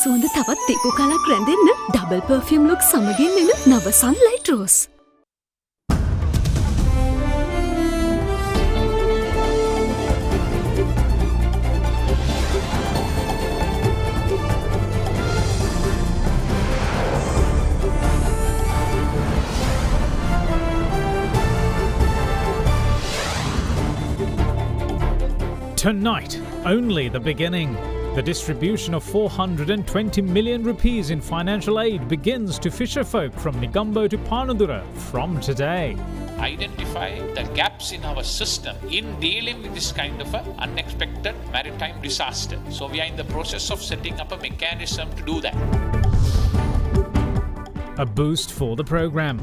සුවඳ තවත් තිකු කලක් රැඳෙන්න ඩබල් පර්ෆියුම් ලුක් සමගින් එන නව Sunlight rose. Tonight, only the beginning. The distribution of 420 million rupees in financial aid begins to fisherfolk from Negombo to Panadura from today. Identify the gaps in our system in dealing with this kind of a unexpected maritime disaster. So we are in the process of setting up a mechanism to do that. A boost for the program.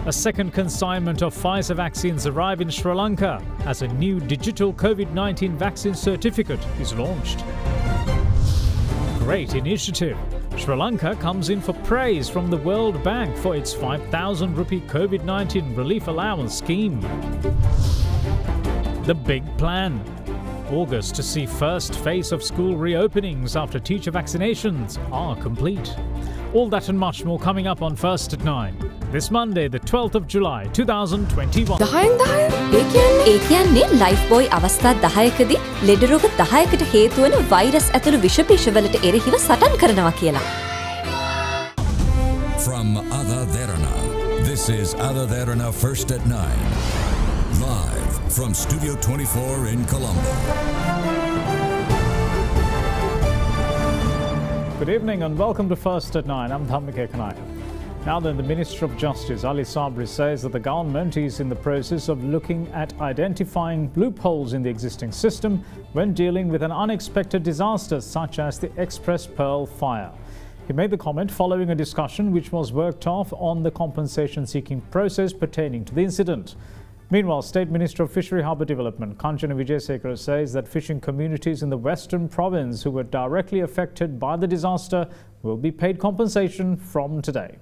A second consignment of Pfizer vaccines arrive in Sri Lanka as a new digital COVID-19 vaccine certificate is launched. Great initiative. Sri Lanka comes in for praise from the World Bank for its 5,000 rupee COVID-19 relief allowance scheme. The big plan. August to see first phase of school reopenings after teacher vaccinations are complete. All that and much more coming up on First at 9. This Monday, the 12th of July, 2021. ඒ කියන්නේ life බොයි අවස්ථා 10කදී ලෙඩ රෝග 10කට හේතු වන virus ඇතුළු විෂ බිෂවලට එරෙහිව සටන් කරනවා කියලා. From AdaDerana, this is AdaDerana First at 9. Live from Studio 24 in Colombo. Good evening and welcome to First at 9. I'm Dhammika Kanaya. Now then, the Minister of Justice, Ali Sabri, says that the government is in the process of looking at identifying loopholes in the existing system when dealing with an unexpected disaster such as the Express Pearl fire. He made the comment following a discussion which was worked off on the compensation-seeking process pertaining to the incident. Meanwhile, State Minister of Fishery Harbour Development, Kanchana Wijesekara, says that fishing communities in the Western Province who were directly affected by the disaster will be paid compensation from today.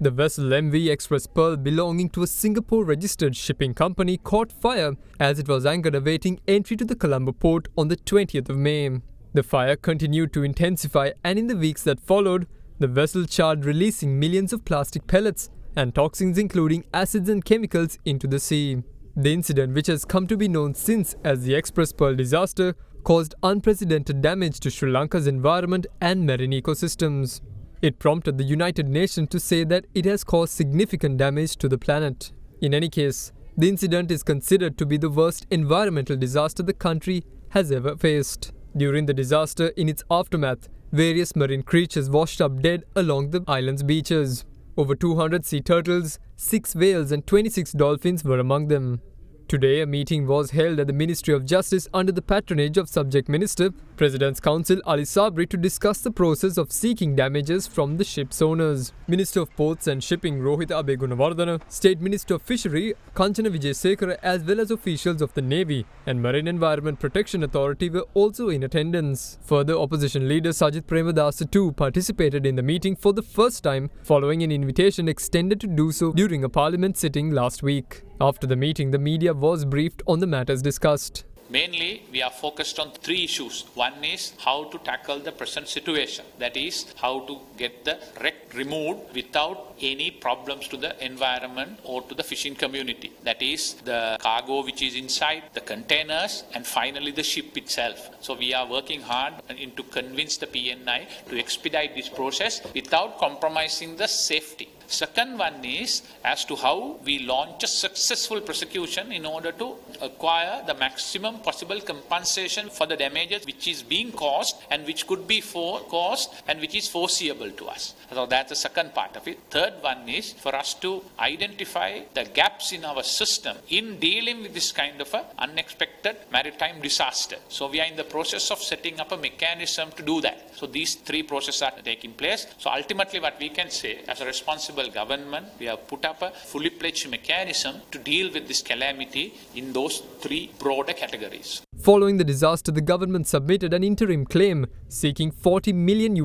The vessel MV Express Pearl belonging to a Singapore-registered shipping company caught fire as it was anchored awaiting entry to the Colombo port on the 20th of May. The fire continued to intensify and in the weeks that followed, the vessel charred releasing millions of plastic pellets and toxins including acids and chemicals into the sea. The incident, which has come to be known since as the Express Pearl disaster, caused unprecedented damage to Sri Lanka's environment and marine ecosystems. It prompted the United Nations to say that it has caused significant damage to the planet. In any case, the incident is considered to be the worst environmental disaster the country has ever faced. During the disaster, in its aftermath, various marine creatures washed up dead along the island's beaches. Over 200 sea turtles, 6 whales and 26 dolphins were among them. Today, a meeting was held at the Ministry of Justice under the patronage of Subject Minister, President's Counsel Ali Sabri, to discuss the process of seeking damages from the ship's owners. Minister of Ports and Shipping Rohitha Abegunawardana, State Minister of Fishery Kanchana Wijesekara, as well as officials of the Navy and Marine Environment Protection Authority were also in attendance. Further, opposition leader Sajith Premadasa too participated in the meeting for the first time following an invitation extended to do so during a parliament sitting last week. After the meeting, the media was briefed on the matters discussed. Mainly, we are focused on 3 issues. One is how to tackle the present situation. That is, how to get the wreck removed without any problems to the environment or to the fishing community. That is, the cargo which is inside, the containers, and finally the ship itself. So we are working hard to convince the PNI to expedite this process without compromising the safety. Second one is as to how we launch a successful prosecution in order to acquire the maximum possible compensation for the damages which is being caused and which could be caused and which is foreseeable to us. So that's the second part of it. Third one is for us to identify the gaps in our system in dealing with this kind of a unexpected maritime disaster. So we are in the process of setting up a mechanism to do that. So these 3 processes are taking place. So ultimately what we can say as a responsible government, we have put up a fully fledged mechanism to deal with this calamity in those 3 broader categories. Following the disaster, the government submitted an interim claim seeking $40 million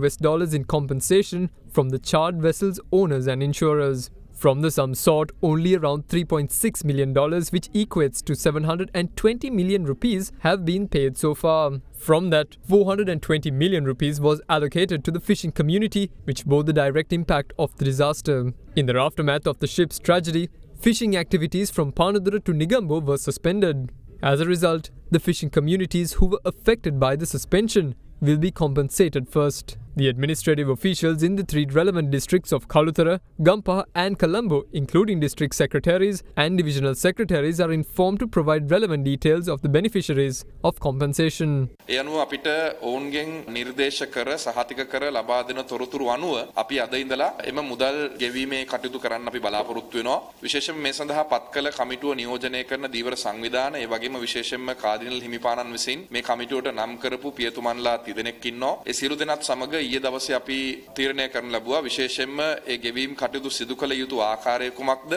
in compensation from the charred vessels' owners and insurers. From the sum sought, only around $3.6 million, which equates to 720 million rupees, have been paid so far. From that, 420 million rupees was allocated to the fishing community, which bore the direct impact of the disaster. In the aftermath of the ship's tragedy, fishing activities from Panadura to Negombo were suspended. As a result, the fishing communities who were affected by the suspension will be compensated first. The administrative officials in the three relevant districts of Kalutara, Gampaha and Colombo, including district secretaries and divisional secretaries, are informed to provide relevant details of the beneficiaries of compensation. ඒ අනුව අපිට ඔවුන්ගෙන් නිර්දේශ කර සහතික කර ලබා දෙන තොරතුරු අනුව අපි අද ඉඳලා එම මුදල් ගෙවීමේ කටයුතු කරන්න අපි බලාපොරොත්තු වෙනවා. විශේෂයෙන්ම මේ සඳහා පත් කළ කමිටුව නියෝජනය කරන දීවර සංවිධාන ඒ වගේම විශේෂයෙන්ම කාදිනල් හිමිපාණන් විසින් මේ කමිටුවට නම් කරපු පියතුමන්ලා 30 දෙනෙක් ඉන්නවා. ඒ සියලු දෙනාත් සමග ඊයේ දවසේ අපි තීරණය කරන්න ලැබුවා විශේෂයෙන්ම ඒ ගෙවීම් කටයුතු සිදු කළ යුතු ආකාරය කුමක්ද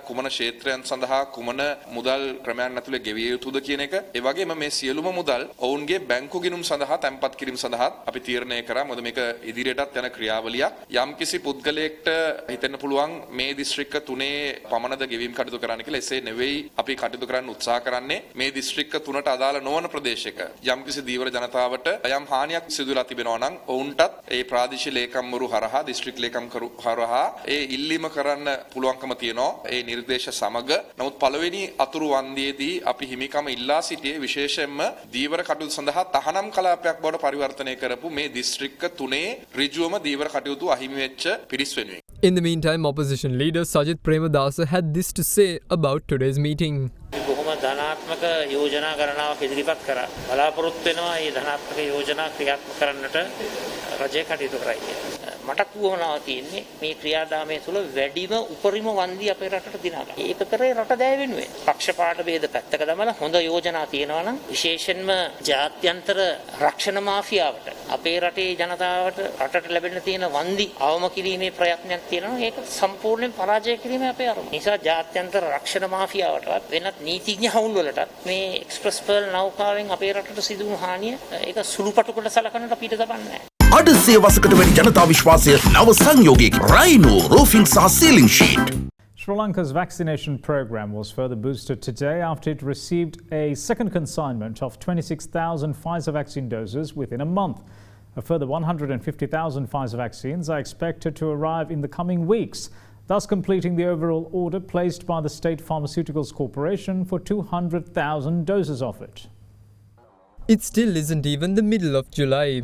කුමන ක්ෂේත්‍රයන් සඳහා කුමන මුදල් ක්‍රමයන් ඇතුළේ ගෙවිය යුතුද කියන එක. ඒ වගේම මේ සියලුම මුදල් ඔවුන්ගේ බැංකු ගිණුම් සඳහා තැන්පත් කිරීම සඳහා අපි තීරණය කරා. මොකද මේක ඉදිරියටත් යන ක්‍රියාවලියක්. යම්කිසි පුද්ගලයෙක්ට හිතෙන්න පුළුවන් මේ දිස්ත්‍රික්ක තුනේ පමණද ගෙවීම් කටයුතු කරන්න කියලා. එසේ නෙවෙයි අපි කටයුතු කරන්න උත්සාහ කරන්නේ මේ දිස්ත්‍රික්ක තුනට අදාළ නොවන ප්‍රදේශයක යම්කිසි දීවර ජනතාවට යම් හානියක් සිදු වෙලා තිබෙනවා නම් ඔවුන්ටත් ඒ ප්‍රාදේශීය ලේකම්වරු හරහා දිස්ත්‍රික් ලේකම්කරු හරහා ඒ ඉල්ලීම කරන්න පුළුවන්කම තියෙනවා ඒ නිර්දේශ සමග. නමුත් පළවෙනි අතුරු වන්දියේදී අපි හිමිකම ඉල්ලා සිටියේ විශේෂයෙන්ම දීවර කටයුතු සඳහා තහනම් කලාපයක් බවට පරිවර්තනය කරපු මේ දිස්ත්‍රික්ක තුනේ ඍජුවම දීවර කටයුතු අහිමි වෙච්ච පිරිස් වෙනුවෙන්. In the meantime, opposition leader Sajid Premadasa had this to say about today's meeting. බොහොම ධනාත්මක යෝජනා ගණනාවක් ඉදිරිපත් කරා. බලාපොරොත්තු වෙනවා මේ ධනාත්මක යෝජනා ක්‍රියාත්මක කරන්නට රජය කටයුතු කරයි කියලා. මට කියවනවා තියෙන්නේ මේ ක්‍රියාදාමයේ තුල වැඩිම උපරිම වන්දි අපේ රටට දිනා ගන්න. ඒක කරේ රට දැය වෙනුවෙන්. පක්ෂපාත ભેද පැත්තක දාලා හොඳ යෝජනා තියෙනවා නම් විශේෂයෙන්ම ජාත්‍යන්තර රක්ෂණ මාෆියාවට අපේ රටේ ජනතාවට රටට ලැබෙන්න තියෙන වන්දි අවම කිරීමේ ප්‍රයත්නයක් තියෙනවා. ඒක සම්පූර්ණයෙන් පරාජය කිරීමේ අපේ අරමුණ. නිසා ජාත්‍යන්තර රක්ෂණ මාෆියාවටවත් වෙනත් නීතිඥ හවුල් වලටත් මේ එක්ස්ප්‍රස් පර්ල් නෞකාවෙන් අපේ රටට සිදු වුණු හානිය ඒක සුළුපටුකට සලකන්නට අපිට දබන්නේ නැහැ. අඩ සේවසකට වැඩි ජනතා විශ්වාසය නව සංයෝගයකින් රයිනෝ රෝෆිං සහ සීලිං sheet. Sri Lanka's vaccination program was further boosted today after it received a second consignment of 26,000 Pfizer vaccine doses within a month. A further 150,000 Pfizer vaccines are expected to arrive in the coming weeks, thus completing the overall order placed by the State Pharmaceuticals Corporation for 200,000 doses of it. It still isn't even the middle of July,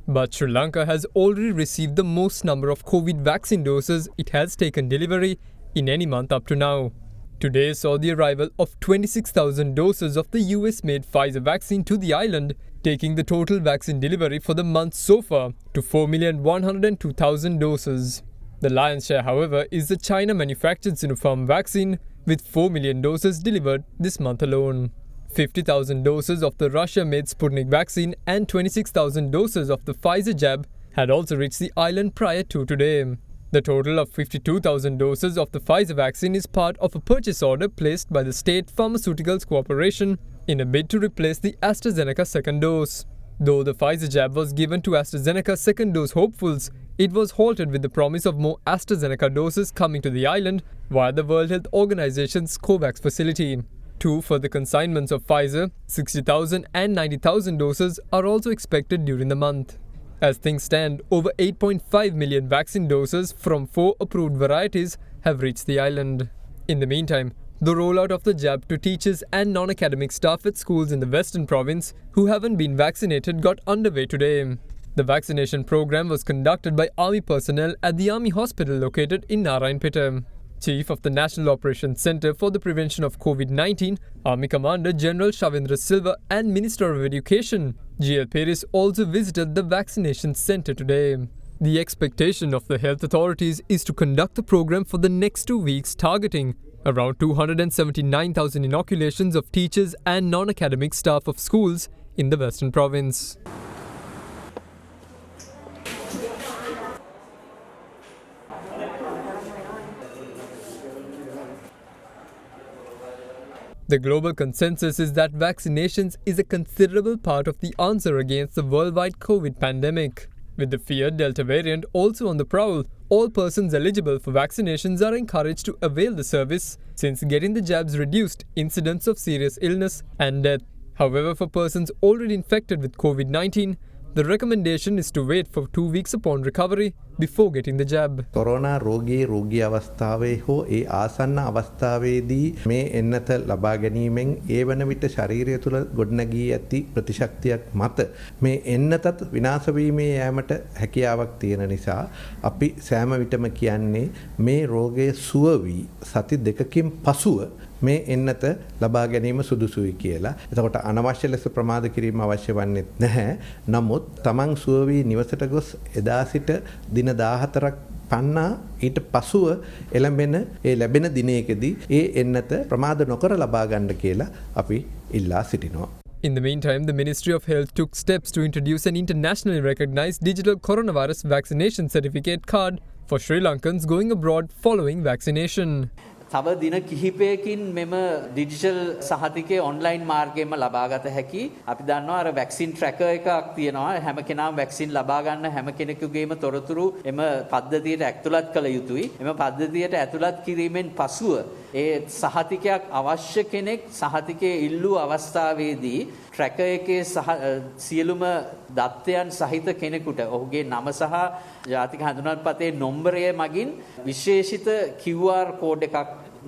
but Sri Lanka has already received the most number of COVID vaccine doses it has taken delivery in any month up to now. Today saw the arrival of 26,000 doses of the US-made Pfizer vaccine to the island, taking the total vaccine delivery for the month so far to 4,102,000 doses. The lion's share, however, is the China-manufactured Sinopharm vaccine, with 4 million doses delivered this month alone. 50,000 doses of the Russia-made Sputnik vaccine and 26,000 doses of the Pfizer jab had also reached the island prior to today. The total of 52,000 doses of the Pfizer vaccine is part of a purchase order placed by the State Pharmaceuticals Corporation in a bid to replace the AstraZeneca second dose. Though the Pfizer jab was given to AstraZeneca second dose hopefuls, it was halted with the promise of more AstraZeneca doses coming to the island via the World Health Organization's COVAX facility. Two further consignments of Pfizer, 60,000 and 90,000 doses, are also expected during the month. As things stand, over 8.5 million vaccine doses from 4 approved varieties have reached the island. In the meantime, the rollout of the jab to teachers and non-academic staff at schools in the Western Province who haven't been vaccinated got underway today. The vaccination program was conducted by Army personnel at the Army Hospital located in Narayanpeta. Chief of the National Operations Centre for the Prevention of COVID-19, Army Commander General Shavindra Silva and Minister of Education, G.L. Peris, also visited the vaccination centre today. The expectation of the health authorities is to conduct the program for the next 2 weeks, targeting around 279,000 inoculations of teachers and non-academic staff of schools in the Western Province. The global consensus is that vaccinations is a considerable part of the answer against the worldwide COVID pandemic. With the feared Delta variant also on the prowl, all persons eligible for vaccinations are encouraged to avail the service, since getting the jabs reduced incidents of serious illness and death. However, for persons already infected with COVID-19, the recommendation is to wait for 2 weeks upon recovery before getting the jab. Corona රෝගී අවස්ථාවේ හෝ ඒ ආසන්න අවස්ථාවේදී මේ එන්නත ලබා ගැනීමෙන් ඒ වන විට ශරීරය තුළ ගොඩනැගී ඇති ප්‍රතිශක්තියක් මත මේ එන්නතත් විනාශ වීමේ යෑමට හැකියාවක් තියෙන නිසා අපි සෑම විටම කියන්නේ මේ රෝගය සුව වී සති දෙකකින් පසුව මේ එන්නත ලබා ගැනීම සුදුසුයි කියලා. එතකොට අනවශ්‍ය ලෙස ප්‍රමාද කිරීම අවශ්‍ය වන්නේ නැහැ. නමුත් තමන් සුව වී නිවසට ගොස් එදා සිට දින 14ක් පන්නා ඊට පසුව එළඹෙන ඒ ලැබෙන දිනයකදී ඒ එන්නත ප්‍රමාද නොකර ලබා ගන්න කියලා අපි ඉල්ලා සිටිනවා. In the meantime, the Ministry of Health took steps to introduce an internationally recognized digital coronavirus vaccination certificate card for Sri Lankans going abroad following vaccination. තව දින කිහිපයකින් මෙම ඩිජිටල් සහතිකය ඔන්ලයින් මාර්ගයෙන්ම ලබාගත හැකි. අපි දන්නවා අර වැක්සින් ට්‍රැකර් එකක් තියෙනවා. හැම කෙනාම වැක්සින් ලබා ගන්න හැම කෙනෙකුගේම තොරතුරු එම පද්ධතියට ඇතුළත් කළ යුතුයි. එම පද්ධතියට ඇතුළත් කිරීමෙන් පසුව ඒ සහතිකයක් අවශ්‍ය කෙනෙක් සහතිකයේ ඉල්ලූ අවස්ථාවේදී ට්‍රැකර් එකේ සියලුම දත්තයන් සහිත කෙනෙකුට ඔහුගේ නම සහ ජාතික හඳුනන්පතේ නම්බරය මගින් විශේෂිත QR කෝඩ් එකක්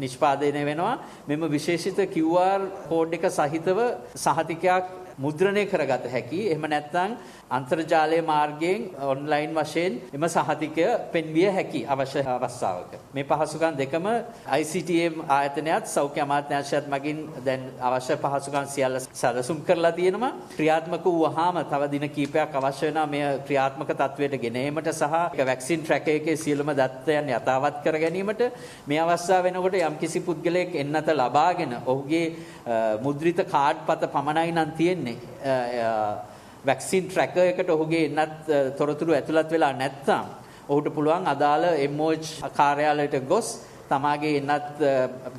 නිෂ්පාදනය වෙනවා. මෙම විශේෂිත QR කෝඩ් එක සහිතව සහතිකයක් මුද්‍රණය කරගත හැකි. එහෙම නැත්නම් අන්තර්ජාලය මාර්ගයෙන් ඔන්ලයින් වශයෙන් එම සහතිකය පෙන්විය හැකි අවශ්‍ය අවස්ථාවක. මේ පහසුකම් දෙකම ICTM ආයතනයත් සෞඛ්‍ය අමාත්‍යාංශයත් මගින් දැන් අවශ්‍ය පහසුකම් සියල්ල සැලසුම් කරලා තියෙනවා. ක්‍රියාත්මක වුවහම තව දින කිහිපයක් අවශ්‍ය වෙනවා මේ ක්‍රියාත්මක තත්වයට ගෙන ඒමට සහ වැක්සින් ට්‍රැකර් එකේ සියලුම දත්තයන් යථාවත් කර ගැනීමට. මේ අවස්ථාව වෙනකොට යම්කිසි පුද්ගලයෙක් එන්නත ලබාගෙන ඔහුගේ මුද්‍රිත කාඩ් පත පමණයි නම් තියෙන්නේ වැක්සින් ට්‍රැකර් එකට ඔහුගේ එන්නත් තොරතුරු ඇතුළත් වෙලා නැත්නම් ඔහුට පුළුවන් අදාළ MOH කාර්යාලයට ගොස් තමාගේ එන්නත්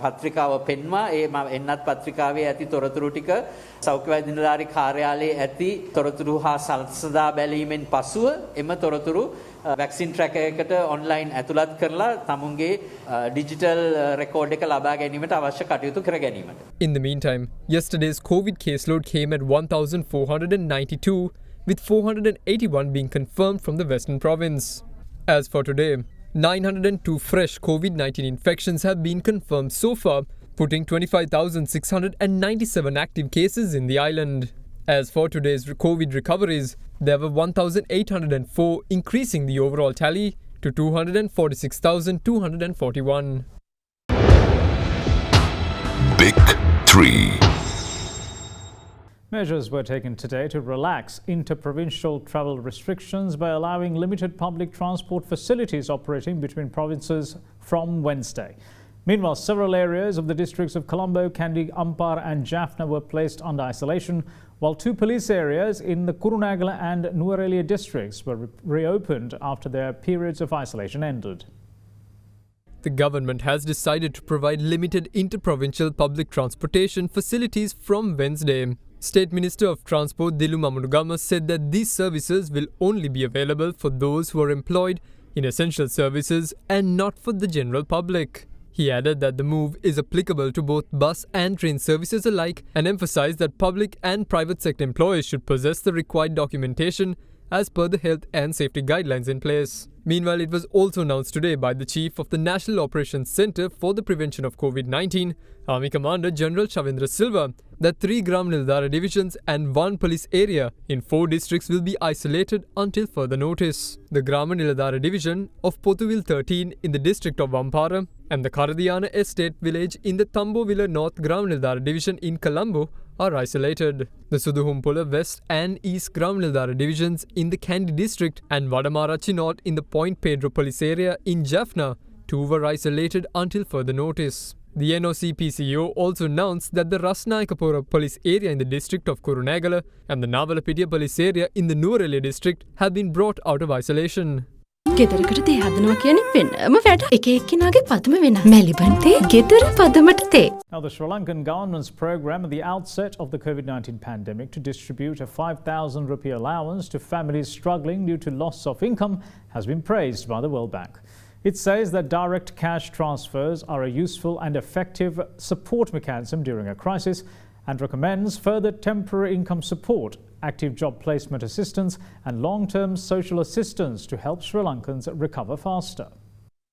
පත්‍රිකාව පෙන්වා ඒ එන්නත් පත්‍රිකාවේ ඇති තොරතුරු ටික සෞඛ්‍ය වෛද්‍ය නිලධාරී කාර්යාලයේ ඇති තොරතුරු හා සල්සදා බැලීමෙන් පසුව එම තොරතුරු වැක්සින් ට්‍රැකර් එකට ඔන්ලයින් ඇතුළත් කරලා තමුන්ගේ ඩිජිටල් රෙකෝඩ් එක ලබා ගැනීමට අවශ්‍ය කටයුතු කර ගැනීමට. In the meantime, yesterday's COVID caseload came at 1,492, with 481 being confirmed from the Western province. As for today, 902 fresh COVID-19 infections have been confirmed so far, putting 25,697 active cases in the island. As for today's COVID recoveries, there were 1,804, increasing the overall tally to 246,241. Big 3. Measures were taken today to relax inter-provincial travel restrictions by allowing limited public transport facilities operating between provinces from Wednesday. Meanwhile, several areas of the districts of Colombo, Kandy, Ampar and Jaffna were placed under isolation, while 2 police areas in the Kurunegala and Nuwara districts were reopened after their periods of isolation ended. The government has decided to provide limited inter-provincial public transportation facilities from Wednesday. State Minister of Transport Dilu Mamunugama said that these services will only be available for those who are employed in essential services and not for the general public. He added that the move is applicable to both bus and train services alike and emphasized that public and private sector employees should possess the required documentation as per the health and safety guidelines in place. Meanwhile, it was also announced today by the Chief of the National Operations Centre for the Prevention of COVID-19, Army Commander General Shavindra Silva, that 3 Gram Nildara divisions and 1 police area in 4 districts will be isolated until further notice. The Gram Nildara division of Potuvil 13 in the district of Vampara and the Karadiyana Estate village in the Tambovilla North Gram Nildara division in Colombo are isolated. The Suduhumpula West and East Gram Nildara divisions in the Kandy district and Vadamarachi North in the Point Pedro police area in Jaffna, 2 were isolated until further notice. The NOC PCO also announced that the Rasnayakapura police area in the district of Kurunegala and the Navalapitiya police area in the Nuwara district have been brought out of isolation. ගෙදරකට තේ හදනවා කියන්නේ වෙනම වැඩ. එක එක්කිනාගේ පදම වෙනස්. මෙලිබන් තේ ගෙදර පදමට තේ. Now, the Sri Lankan government's program at the outset of the COVID-19 pandemic to distribute a 5,000 rupee allowance to families struggling due to loss of income has been praised by the World Bank. It says that direct cash transfers are a useful and effective support mechanism during a crisis and recommends further temporary income support, active job placement assistance and long-term social assistance to help Sri Lankans recover faster.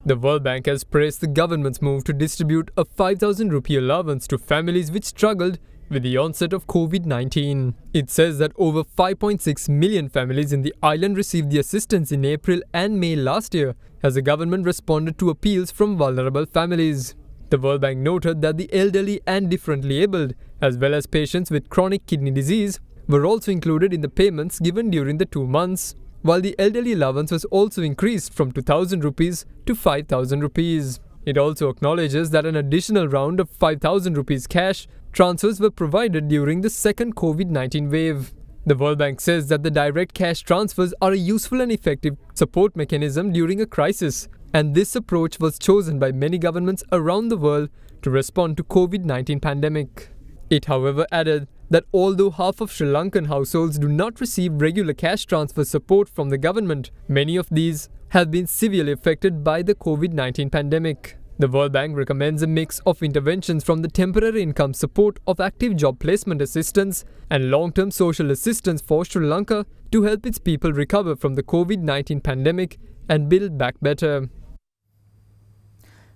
The World Bank has praised the government's move to distribute a 5,000 rupee allowance to families which struggled with the onset of COVID-19. It says that over 5.6 million families in the island received the assistance in April and May last year as the government responded to appeals from vulnerable families. The World Bank noted that the elderly and differently abled, as well as patients with chronic kidney disease, were also included in the payments given during the 2 months, while the elderly allowance was also increased from 2,000 rupees to 5,000 rupees. It also acknowledges that an additional round of 5,000 rupees cash transfers were provided during the second COVID-19 wave. The World Bank says that the direct cash transfers are a useful and effective support mechanism during a crisis, and this approach was chosen by many governments around the world to respond to COVID-19 pandemic. It, however, added that although half of Sri Lankan households do not receive regular cash transfer support from the government, many of these have been severely affected by the COVID-19 pandemic. The World Bank recommends a mix of interventions from the temporary income support of active job placement assistance and long-term social assistance for Sri Lanka to help its people recover from the COVID-19 pandemic and build back better.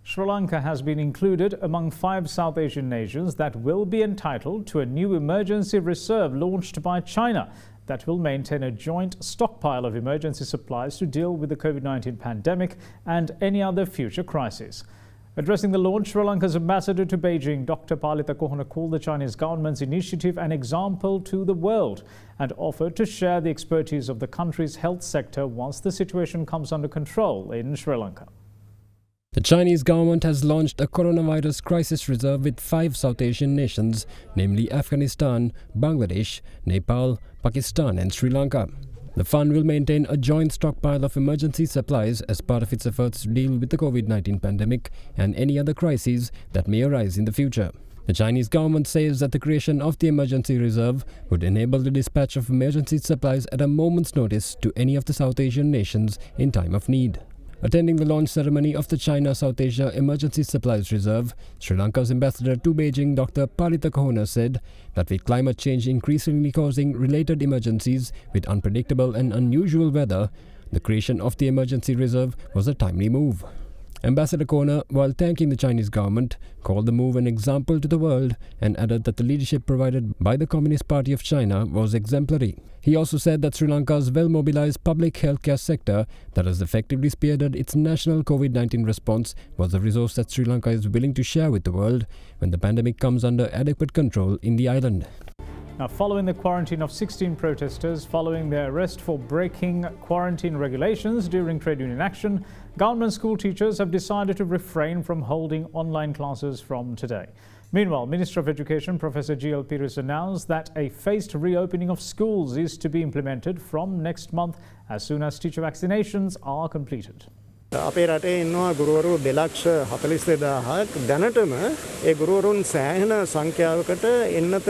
Sri Lanka has been included among 5 South Asian nations that will be entitled to a new emergency reserve launched by China that will maintain a joint stockpile of emergency supplies to deal with the COVID-19 pandemic and any other future crisis. Addressing the launch, Sri Lanka's ambassador to Beijing, Dr. Palitha Kohana, called the Chinese government's initiative an example to the world and offered to share the expertise of the country's health sector once the situation comes under control in Sri Lanka. The Chinese government has launched a coronavirus crisis reserve with 5 South Asian nations, namely Afghanistan, Bangladesh, Nepal, Pakistan and Sri Lanka. The fund will maintain a joint stockpile of emergency supplies as part of its efforts to deal with the COVID-19 pandemic and any other crises that may arise in the future. The Chinese government says that the creation of the emergency reserve would enable the dispatch of emergency supplies at a moment's notice to any of the South Asian nations in time of need. Attending the launch ceremony of the China-South Asia Emergency Supplies Reserve, Sri Lanka's ambassador to Beijing, Dr. Palitha Kohana, said that with climate change increasingly causing related emergencies with unpredictable and unusual weather, the creation of the emergency reserve was a timely move. Ambassador Kohana, while thanking the Chinese government, called the move an example to the world and added that the leadership provided by the Communist Party of China was exemplary. He also said that Sri Lanka's well-mobilized public healthcare sector that has effectively spearheaded its national COVID-19 response was a resource that Sri Lanka is willing to share with the world when the pandemic comes under adequate control in the island. Now, following the quarantine of 16 protesters following their arrest for breaking quarantine regulations during trade union action, government school teachers have decided to refrain from holding online classes from today. Meanwhile, Minister of Education Professor G.L. Pires announced that a phased reopening of schools is to be implemented from next month as soon as teacher vaccinations are completed. අපේ රටේ ඉන්නවා ගුරුවරු 2,42,000ක් දැනටම ඒ ගුරුවරුන් සෑහෙන සංඛ්‍යාවකට එන්නත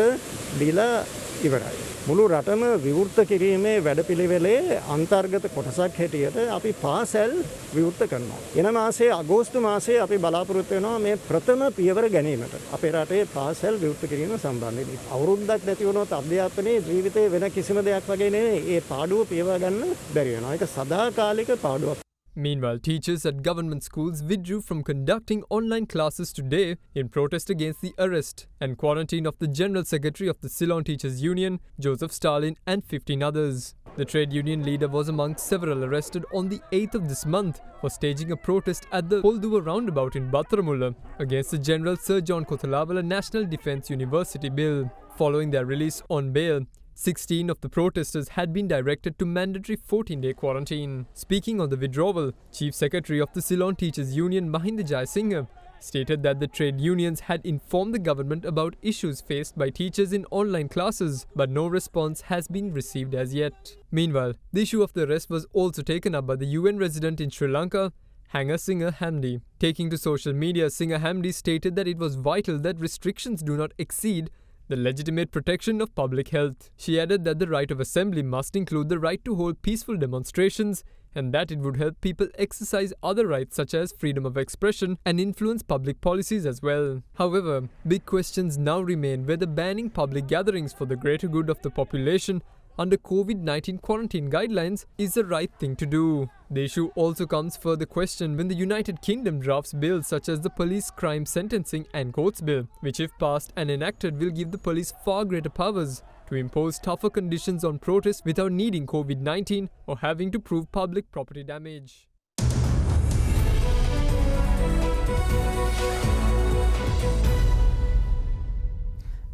දීලා ඉවරයි. මුළු රටම විවෘත කිරීමේ වැඩපිළිවෙලේ අන්තර්ගත කොටසක් හැටියට අපි පාසල් විවෘත කරනවා. එන මාසේ අගෝස්තු මාසේ අපි බලාපොරොත්තු වෙනවා මේ ප්‍රථම පියවර ගැනීමට. අපේ රටේ පාසල් විවෘත කිරීම සම්බන්ධයෙන් අවුරුද්දක් නැති වුණොත් අධ්‍යාපනයේ ජීවිතේ වෙන කිසිම දෙයක් වගේ නෙවෙයි. ඒ පාඩුව පියව ගන්න බැරි වෙනවා. ඒක සදාකාලික පාඩුවක්. Meanwhile, teachers at government schools withdrew from conducting online classes today in protest against the arrest and quarantine of the General Secretary of the Ceylon Teachers Union, Joseph Stalin, and 15 others. The trade union leader was among several arrested on the 8th of this month for staging a protest at the Polduva roundabout in Battaramulla against the General Sir John Kothalavala National Defence University Bill. Following their release on bail, 16 of the protesters had been directed to mandatory 14-day quarantine. Speaking on the withdrawal, Chief Secretary of the Ceylon Teachers Union Mahinda Jayasinghe stated that the trade unions had informed the government about issues faced by teachers in online classes, but no response has been received as yet. Meanwhile, the issue of the arrest was also taken up by the UN resident in Sri Lanka, hanger Singer Hamdi. Taking to social media, Singer Hamdi stated that it was vital that restrictions do not exceed the legitimate protection of public health. She added that the right of assembly must include the right to hold peaceful demonstrations and that it would help people exercise other rights such as freedom of expression and influence public policies as well. However, big questions now remain whether banning public gatherings for the greater good of the population under COVID-19 quarantine guidelines is the right thing to do. The issue also comes further question when the United Kingdom drafts bills such as the Police Crime Sentencing and Courts Bill, which if passed and enacted will give the police far greater powers to impose tougher conditions on protests without needing COVID-19 or having to prove public property damage.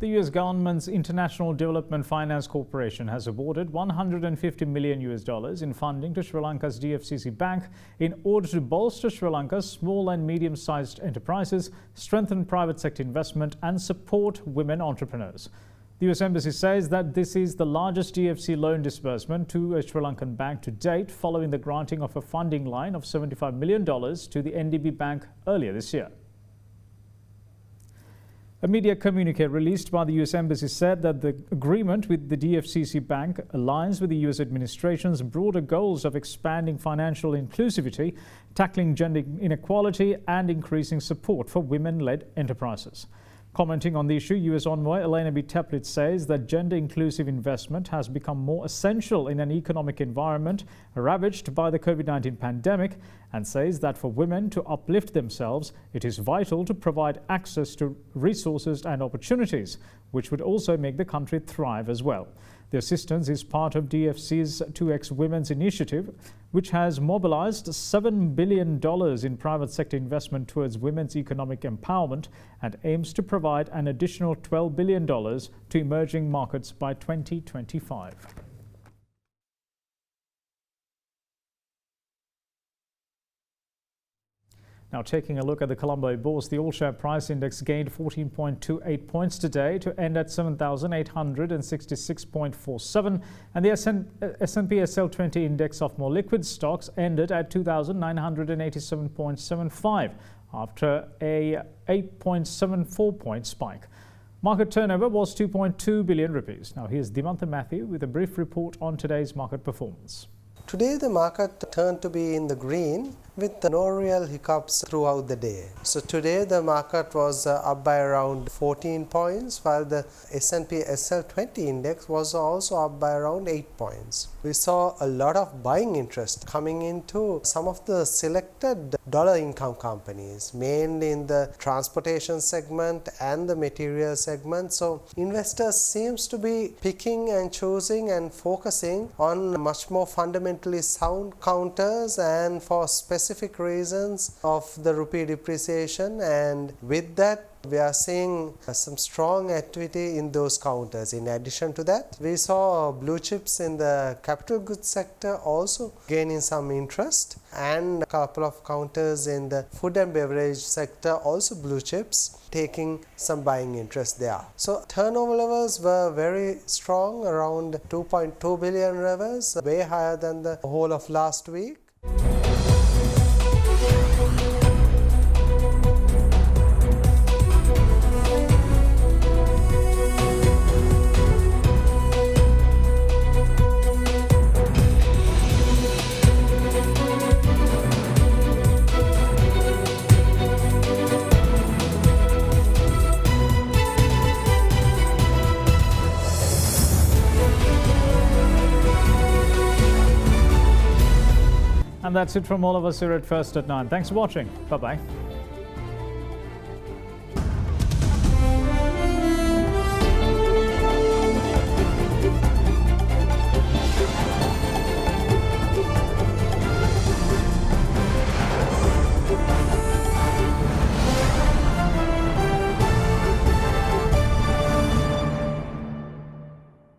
The US government's International Development Finance Corporation has awarded $150 million in funding to Sri Lanka's DFCC Bank in order to bolster Sri Lanka's small and medium-sized enterprises, strengthen private sector investment and support women entrepreneurs. The US Embassy says that this is the largest DFC loan disbursement to a Sri Lankan bank to date, following the granting of a funding line of $75 million to the NDB Bank earlier this year. A media communique released by the US Embassy said that the agreement with the DFCC Bank aligns with the US administration's broader goals of expanding financial inclusivity, tackling gender inequality, and increasing support for women-led enterprises. Commenting on the issue, US envoy Elena B. Teplitz says that gender-inclusive investment has become more essential in an economic environment ravaged by the COVID-19 pandemic, and says that for women to uplift themselves, it is vital to provide access to resources and opportunities, which would also make the country thrive as well. The assistance is part of DFC's 2X Women's Initiative, which has mobilized $7 billion in private sector investment towards women's economic empowerment and aims to provide an additional $12 billion to emerging markets by 2025. Now, taking a look at the Colombo Bourse, the all-share price index gained 14.28 points today to end at 7,866.47, and the S&P SL20 index of more liquid stocks ended at 2,987.75 after a 8.74 point spike. Market turnover was 2.2 billion rupees. Now, here's Dimantha Matthew with a brief report on today's market performance. Today the market turned to be in the green with no real hiccups throughout the day. So today the market was up by around 14 points, while the S&P SL20 index was also up by around 8 points. We saw a lot of buying interest coming into some of the selected dollar income companies, mainly in the transportation segment and the material segment. So investors seems to be picking and choosing and focusing on much more fundamentally sound counters and for specific reasons of the rupee depreciation, and with that we are seeing some strong activity in those counters. In addition to that, we saw blue chips in the capital goods sector also gaining some interest, and a couple of counters in the food and beverage sector, also blue chips, taking some buying interest there. So turnover levels were very strong, around 2.2 billion levels, way higher than the whole of last week. And that's it from all of us here at First at 9. Thanks for watching. Bye-bye.